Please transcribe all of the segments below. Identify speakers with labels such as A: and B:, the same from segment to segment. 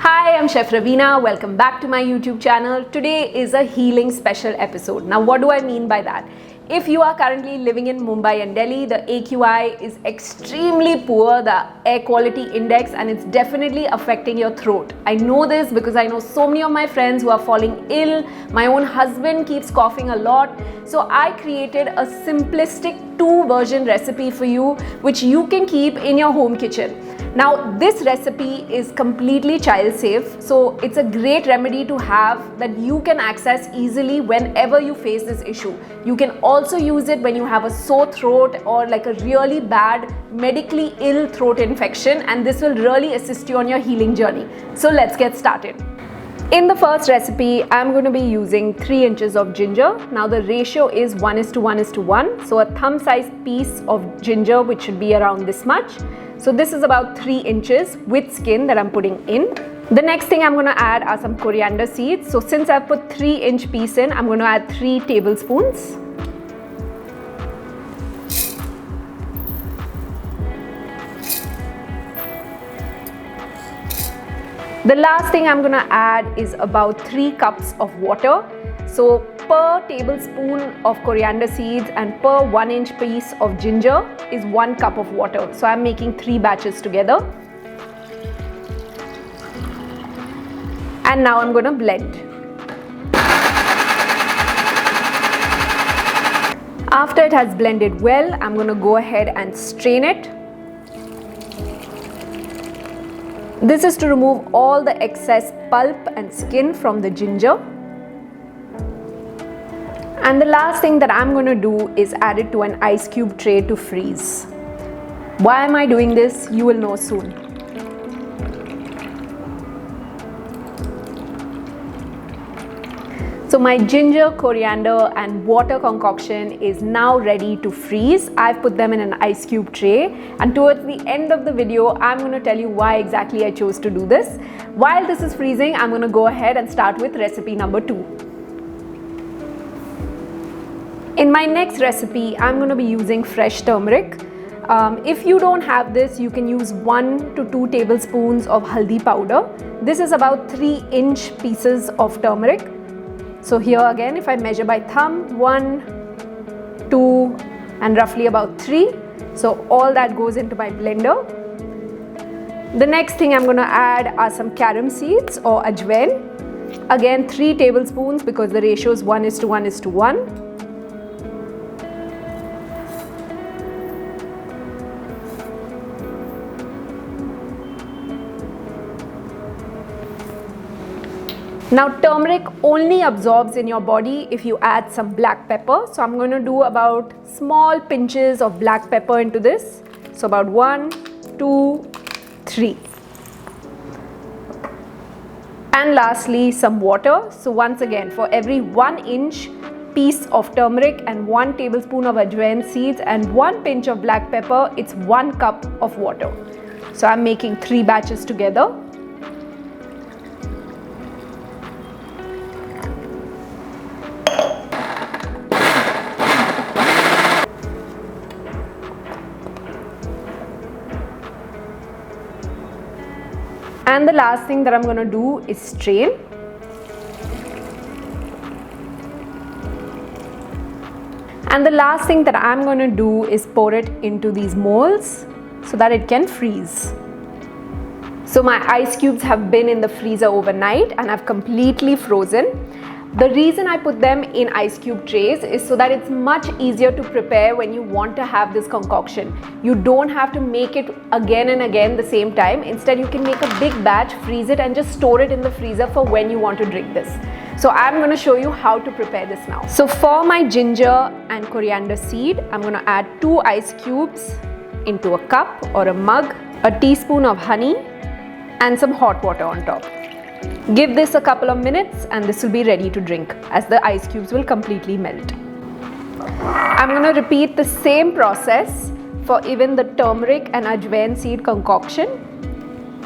A: Hi, I'm Chef Raveena. Welcome back to my YouTube channel. Today is a healing special episode. Now, what do I mean by that? If you are currently living in Mumbai and Delhi, the AQI is extremely poor, the air quality index, and it's definitely affecting your throat. I know this because I know so many of my friends who are falling ill. My own husband keeps coughing a lot. So I created a simplistic 2-version recipe for you, which you can keep in your home kitchen. Now, this recipe is completely child safe, so it's a great remedy to have that you can access easily whenever you face this issue. You can also use it when you have a sore throat or like a really bad medically ill throat infection, and this will really assist you on your healing journey. So let's get started. In the first recipe, I'm going to be using 3 inches of ginger. Now the ratio is 1:1:1, so a thumb-sized piece of ginger, which should be around this much. So this is about 3 inches with skin that I'm putting in. The next thing I'm going to add are some coriander seeds. So since I've put 3-inch piece in, I'm going to add 3 tablespoons. The last thing I'm going to add is about 3 cups of water. So per tablespoon of coriander seeds and per 1-inch piece of ginger is 1 cup of water. So I'm making 3 batches together. And now I'm going to blend. After it has blended well, I'm going to go ahead and strain it. This is to remove all the excess pulp and skin from the ginger. And the last thing that I'm going to do is add it to an ice cube tray to freeze. Why am I doing this? You will know soon. So my ginger, coriander and water concoction is now ready to freeze. I've put them in an ice cube tray, and towards the end of the video, I'm going to tell you why exactly I chose to do this. While this is freezing, I'm going to go ahead and start with recipe number 2. In my next recipe, I'm going to be using fresh turmeric. If you don't have this, you can use 1 to 2 tablespoons of haldi powder. This is about 3-inch pieces of turmeric. So here again, if I measure by thumb, 1, 2 and roughly about 3. So all that goes into my blender. The next thing I'm going to add are some carom seeds or ajwain. Again, 3 tablespoons because the ratio is 1:1:1. Now turmeric only absorbs in your body if you add some black pepper. So I'm going to do about small pinches of black pepper into this. So about 1, 2, 3. And lastly some water. So once again, for every 1-inch piece of turmeric and 1 tablespoon of ajwain seeds and 1 pinch of black pepper, it's 1 cup of water. So I'm making 3 batches together. And the last thing that I'm going to do is strain. And the last thing that I'm going to do is pour it into these molds so that it can freeze. So my ice cubes have been in the freezer overnight and have completely frozen. The reason I put them in ice cube trays is so that it's much easier to prepare when you want to have this concoction. You don't have to make it again and again the same time. Instead, you can make a big batch, freeze it and just store it in the freezer for when you want to drink this. So I'm going to show you how to prepare this now. So for my ginger and coriander seed, I'm going to add 2 ice cubes into a cup or a mug, a teaspoon of honey and some hot water on top. Give this a couple of minutes and this will be ready to drink as the ice cubes will completely melt. I'm going to repeat the same process for even the turmeric and ajwain seed concoction.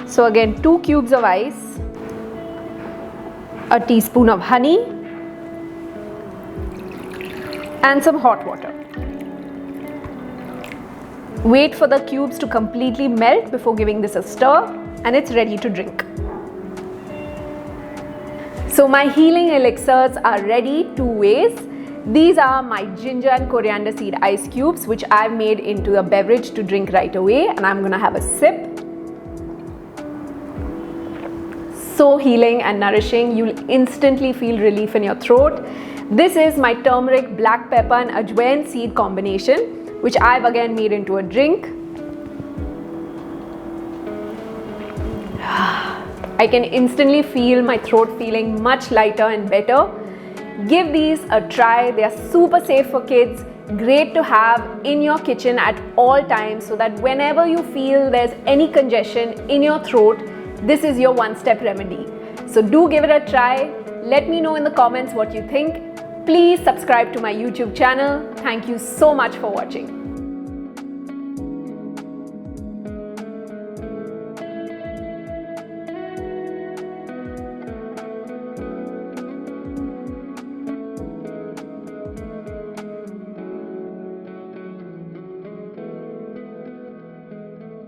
A: So again, 2 cubes of ice, a teaspoon of honey and some hot water. Wait for the cubes to completely melt before giving this a stir, and it's ready to drink. So my healing elixirs are ready 2 ways. These are my ginger and coriander seed ice cubes, which I've made into a beverage to drink right away, and I'm gonna have a sip. So healing and nourishing. You'll instantly feel relief in your throat. This is my turmeric, black pepper and ajwain seed combination, which I've again made into a drink. I can instantly feel my throat feeling much lighter and better. Give these a try. They are super safe for kids, great to have in your kitchen at all times, so that whenever you feel there's any congestion in your throat, this is your one-step remedy. So do give it a try. Let me know in the comments what you think. Please subscribe to my YouTube channel. Thank you so much for watching.